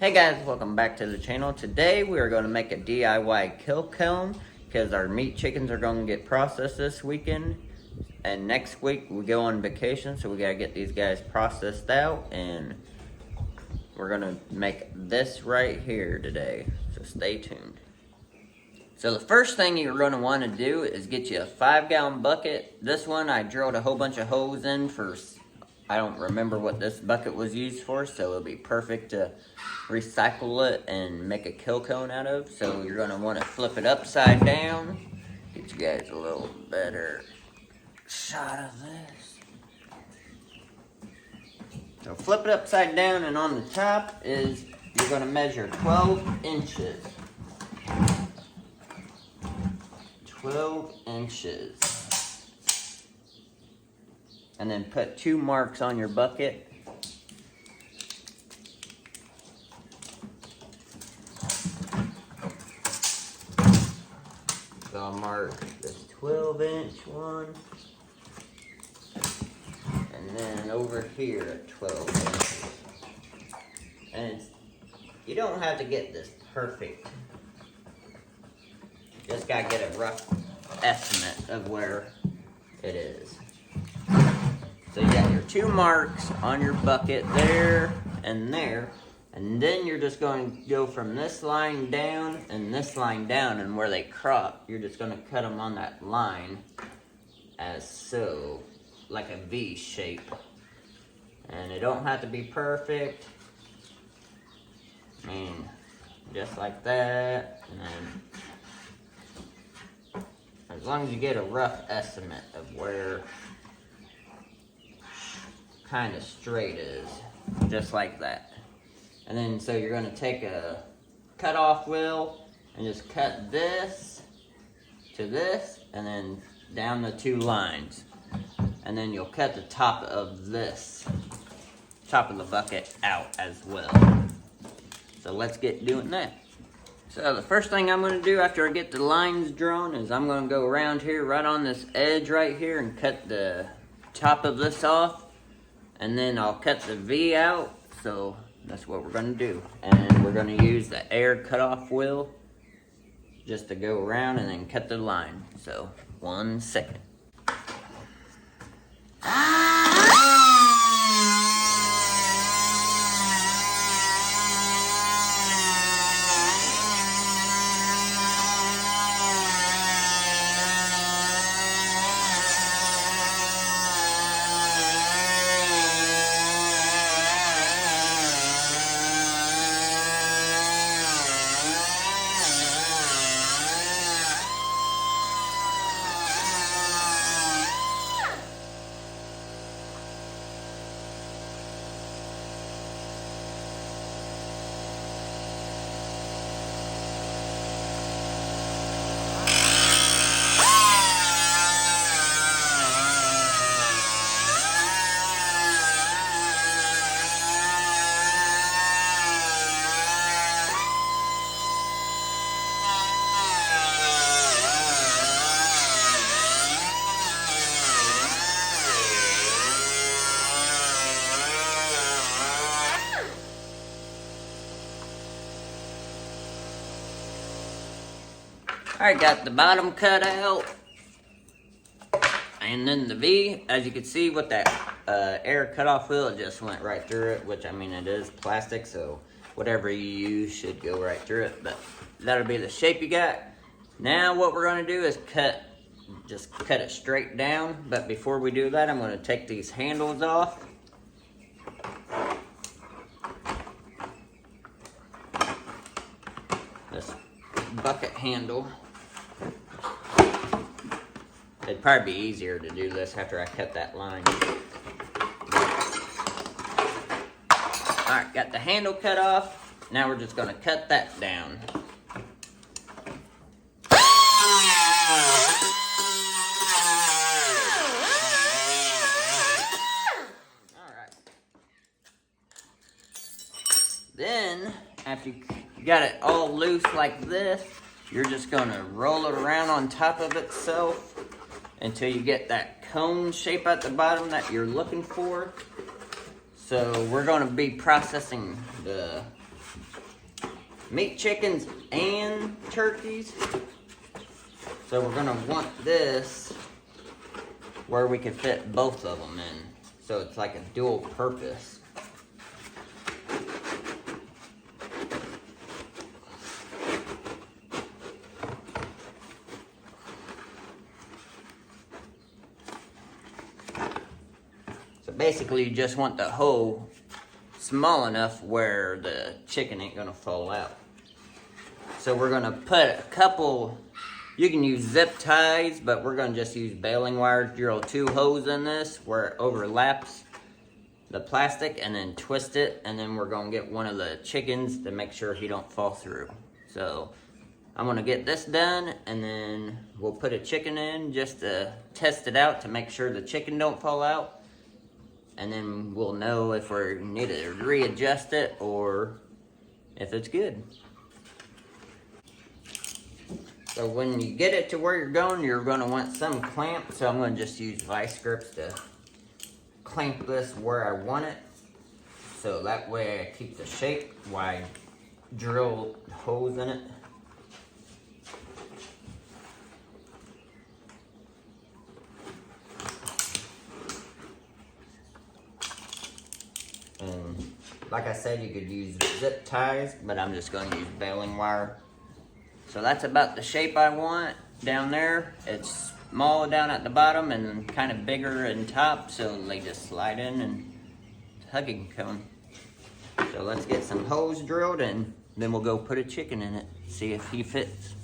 Hey guys, welcome back to the channel. Today we are going to make a DIY kill cone because our meat chickens are going to get processed this weekend. And next week we go on vacation, so we got to get these guys processed out. And we're going to make this right here today, so stay tuned. So the first thing you're going to want to do is get you a 5-gallon bucket. This one I drilled a whole bunch of holes in for, I don't remember what this bucket was used for, so it'll be perfect to recycle it and make a kill cone out of. So you're going to want to flip it upside down. Get you guys a little better shot of this. So flip it upside down, and on the top is, you're going to measure 12 inches. 12 inches. And then put 2 marks on your bucket. So I'll mark this 12-inch one. And then over here at 12 inches. And you don't have to get this perfect. Just gotta get a rough estimate of where it is. So you got your 2 marks on your bucket there, and then you're just going to go from this line down and this line down, and where they crop, you're just going to cut them on that line as so, like a V shape. And it don't have to be perfect. I mean, just like that, and then as long as you get a rough estimate of where kind of straight is, just like that. And then so you're going to take a cut-off wheel and just cut this to this, and then down the 2 lines. And then you'll cut the top of this, top of the bucket out as well. So let's get doing that. So the first thing I'm going to do after I get the lines drawn is I'm going to go around here right on this edge right here and cut the top of this off. And then I'll cut the V out, so that's what we're going to do. And we're going to use the air cutoff wheel just to go around and then cut the line. So, 1 second. Alright, got the bottom cut out. And then the V, as you can see with that air cutoff wheel, it just went right through it, which, I mean, it is plastic, so whatever you use should go right through it. But that'll be the shape you got. Now what we're going to do is just cut it straight down. But before we do that, I'm going to take these handles off. This bucket handle. It'd probably be easier to do this after I cut that line. Alright, got the handle cut off. Now we're just going to cut that down. Alright. Then, after you got it all loose like this, you're just going to roll it around on top of itself until you get that cone shape at the bottom that you're looking for. So So we're gonna be processing the meat chickens and turkeys. So we're gonna want this where we can fit both of them in. So it's like a dual purpose. So basically you just want the hole small enough where the chicken ain't gonna fall out. So we're gonna put a couple, you can use zip ties, but we're gonna just use baling wire, drill 2 holes in this where it overlaps the plastic and then twist it, and then we're gonna get one of the chickens to make sure he don't fall through. So I'm gonna get this done, and then we'll put a chicken in just to test it out to make sure the chicken don't fall out. And then we'll know if we need to readjust it or if it's good. So when you get it to where you're going to want some clamp. So I'm going to just use vice grips to clamp this where I want it. So that way I keep the shape while I drill holes in it. And like I said, you could use zip ties, but I'm just going to use baling wire. So that's about the shape I want down there. It's small down at the bottom and kind of bigger in top, so they just slide in and hugging cone. So let's get some holes drilled and then we'll go put a chicken in it, see if he fits.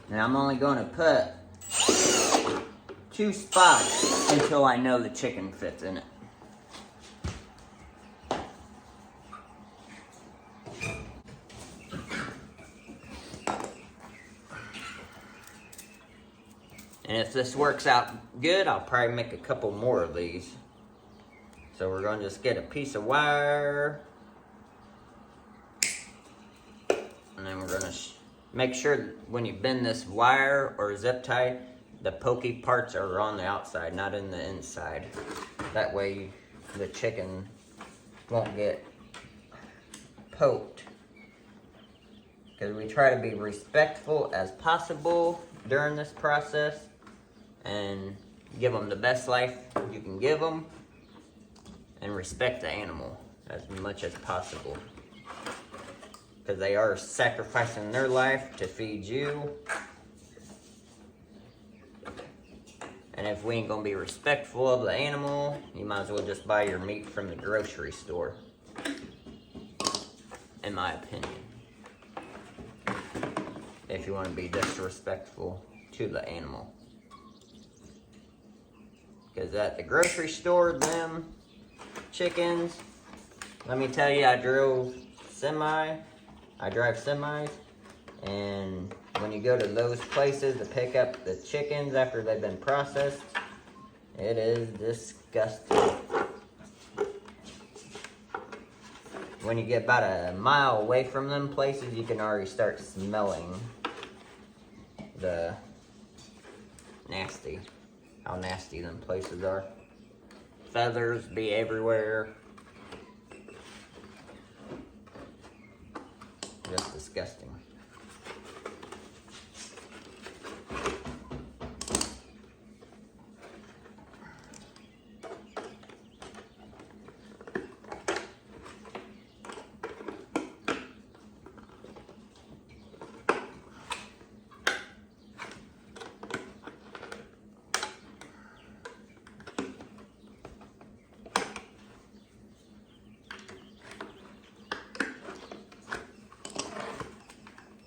And I'm only going to put 2 spots until I know the chicken fits in it. And if this works out good, I'll probably make a couple more of these. So we're going to just get a piece of wire. And then we're going to make sure when you bend this wire or zip tie, the pokey parts are on the outside, not in the inside. That way the chicken won't get poked. Because we try to be respectful as possible during this process and give them the best life you can give them and respect the animal as much as possible. Because they are sacrificing their life to feed you. And if we ain't gonna be respectful of the animal, you might as well just buy your meat from the grocery store, in my opinion. If you want to be disrespectful to the animal. Because at the grocery store, them chickens, let me tell you, I drive semis, and when you go to those places to pick up the chickens after they've been processed, it is disgusting. When you get about a mile away from them places, you can already start smelling the how nasty them places are. Feathers be everywhere. Just disgusting.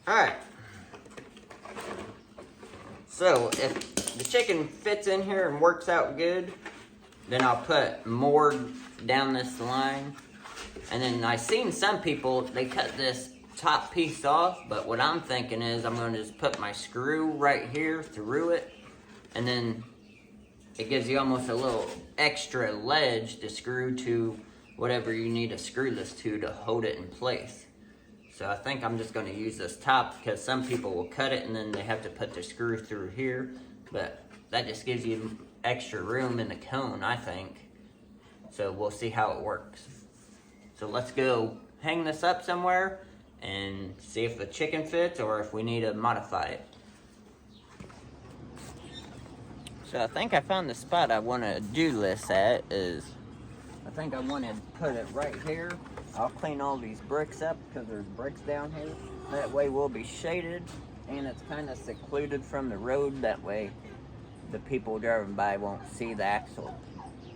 Alright, so if the chicken fits in here and works out good, then I'll put more down this line. And then I've seen some people, they cut this top piece off, but what I'm thinking is I'm going to just put my screw right here through it, and then it gives you almost a little extra ledge to screw to whatever you need to screw this to hold it in place. So I think I'm just going to use this top because some people will cut it and then they have to put the screw through here. But that just gives you extra room in the cone, I think. So we'll see how it works. So let's go hang this up somewhere and see if the chicken fits or if we need to modify it. So I think I found the spot I want to do this at is, I think I want to put it right here. I'll clean all these bricks up because there's bricks down here. That way we'll be shaded and it's kind of secluded from the road. That way the people driving by won't see the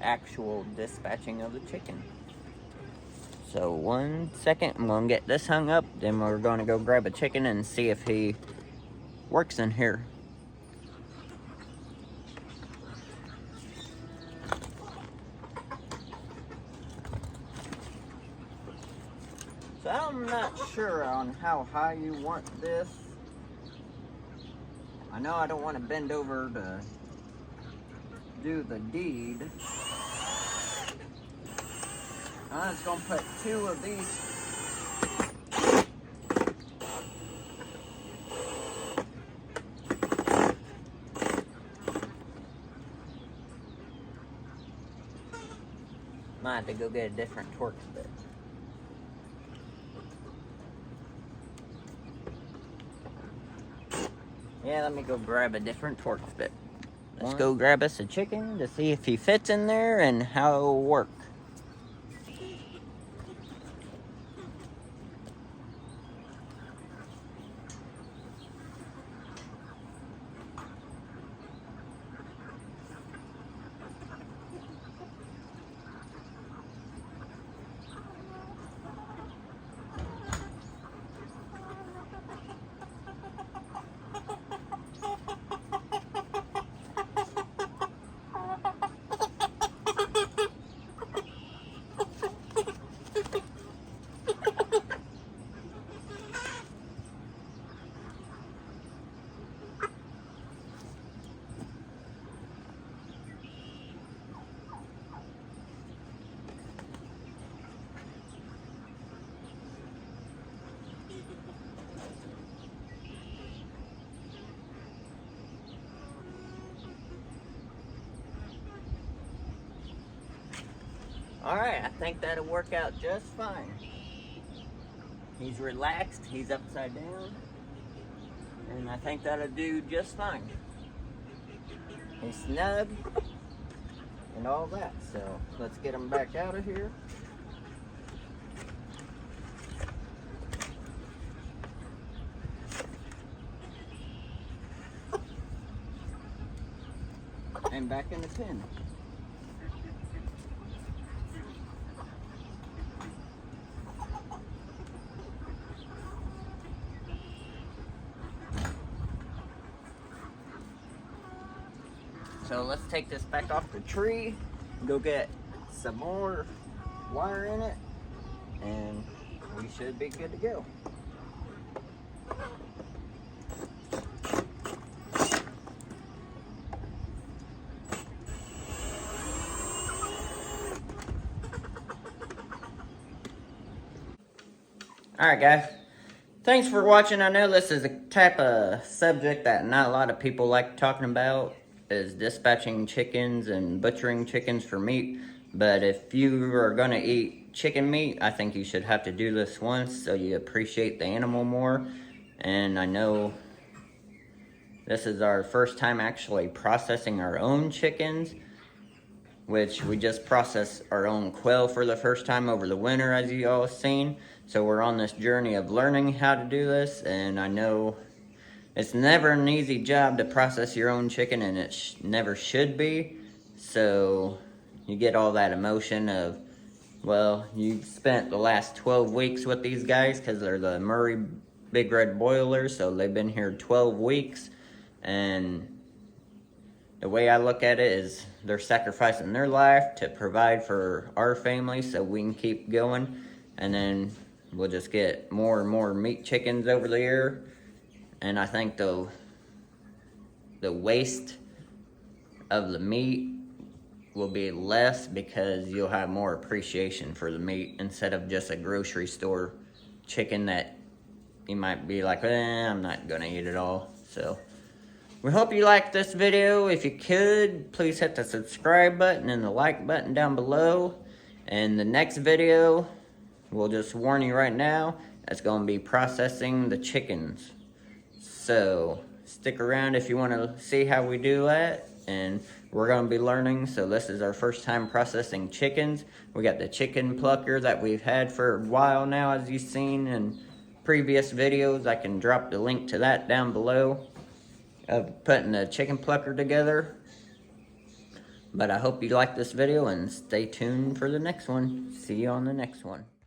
actual dispatching of the chicken. So 1 second, I'm gonna get this hung up, then we're gonna go grab a chicken and see if he works in here. So I'm not sure on how high you want this. I know I don't want to bend over to do the deed. I'm just gonna put 2 of these. Might have to go get a different Torx bit. Yeah, let me go grab a different Torx bit. Let's go grab us a chicken to see if he fits in there and how it will work. Alright, I think that'll work out just fine. He's relaxed, he's upside down, and I think that'll do just fine. He's snug, and all that, so let's get him back out of here. And back in the pen. So let's take this back off the tree, go get some more wire in it, and we should be good to go. Alright guys, thanks for watching. I know this is a type of subject that not a lot of people like talking about, is dispatching chickens and butchering chickens for meat. But if you are going to eat chicken meat, I think you should have to do this once so you appreciate the animal more. And I know this is our first time actually processing our own chickens, which we just processed our own quail for the first time over the winter, as you all have seen. So we're on this journey of learning how to do this, and I know it's never an easy job to process your own chicken, and it never should be. So you get all that emotion of, well, you spent the last 12 weeks with these guys because they're the Murray Big Red Boilers, so they've been here 12 weeks. And the way I look at it is they're sacrificing their life to provide for our family so we can keep going. And then we'll just get more and more meat chickens over the year. And I think the waste of the meat will be less because you'll have more appreciation for the meat instead of just a grocery store chicken that you might be like, I'm not gonna eat it all. So we hope you liked this video. If you could, please hit the subscribe button and the like button down below. And the next video, we'll just warn you right now, it's gonna be processing the chickens. So stick around if you want to see how we do that. And we're going to be learning. So this is our first time processing chickens. We got the chicken plucker that we've had for a while now, as you've seen in previous videos. I can drop the link to that down below of putting the chicken plucker together. But I hope you like this video and stay tuned for the next one. See you on the next one.